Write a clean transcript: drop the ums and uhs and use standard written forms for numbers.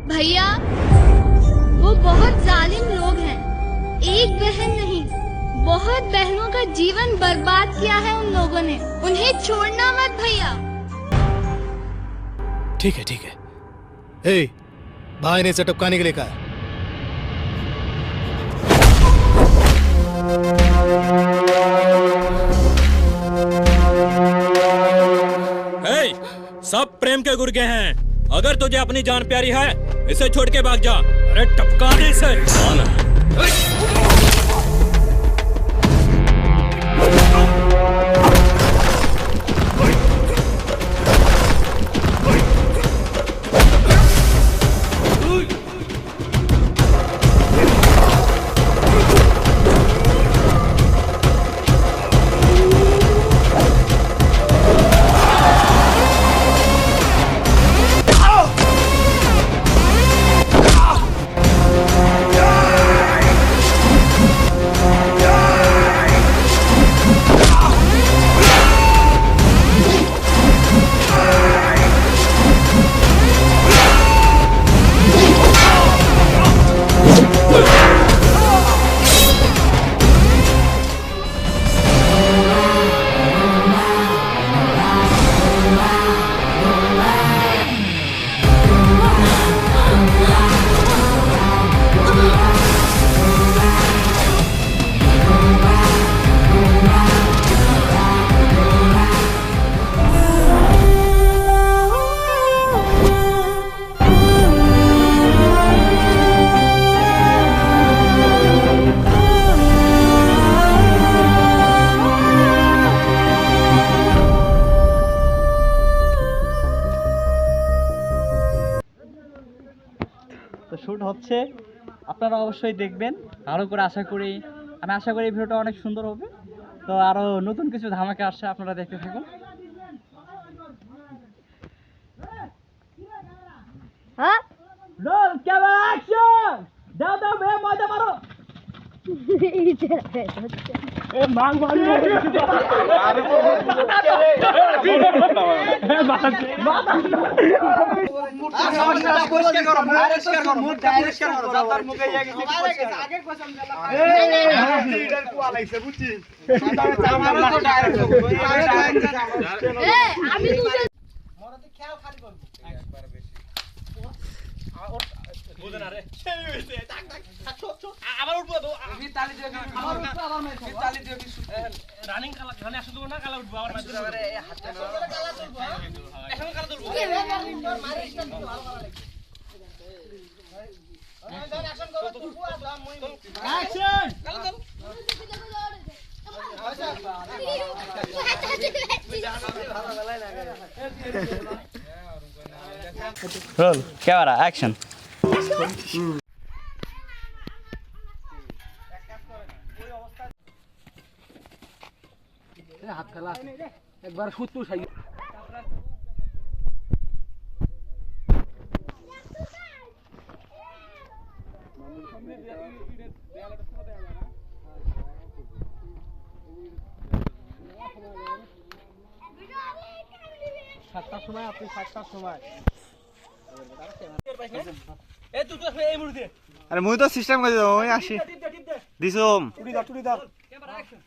भैया वो बहुत जालिम लोग हैं। एक बहन नहीं, बहुत बहनों का जीवन बर्बाद किया है उन लोगों ने। उन्हें छोड़ना मत भैया। ठीक है ठीक है। ए, भाई ने इसे टपकाने के लिए कहा। सब प्रेम के गुर्गे हैं। अगर तुझे अपनी जान प्यारी है, इसे छोड़ के भाग जा। अरे टपका दे इसे। তো শুট হচ্ছে, আপনারা অবশ্যই দেখবেন। ভালো করে আশা করি, আমি আশা করি এই ভিডিওটা অনেক সুন্দর হবে। তো আরো নতুন কিছু ধামাকা আসছে, আপনারা দেখতে থাকুন। হ্যাঁ, রোল ক্যামেরা অ্যাকশন। দাও দাও বে মজা মারো। এ মাং মারি আরে পরিষ্কার করো, মুখ পরিষ্কার করো, দাতার মুখে ইয়া কিছু আগে কসম দিলাম। এই লিডার কো আলাইছে বুঝছি। আমারও তো ডাইরেক্ট আমি তুই মরতে খেয়াল খালি করব একবার বেশি। বুঝে না রে সেই হইছে টাক টাক ছো আবার উঠবো তো আমি তালি দিয়ে আবার উঠবো আবার মার খাবো তালি দিয়ে কি রানিং কালা গানে আসে দেব না কালা উঠবো আবার মার দেব আরে এই হাতে কালা তুলবো এখন কালা তুলবো এই মারিস না ভালো ভালো লাগে এই ধর অ্যাকশন করো তুলবো আসলাম মই অ্যাকশন কালা তুল রোল ক্যামেরা অ্যাকশন। হাত খেলা একবার সূত্র সাই সাতটার সময়, আপনি 7টার সময়। আরে মুই তো সিস্টেম করে দাও, আমি আসি দিছম টুডি দাও ক্যামেরা অ্যাকশন।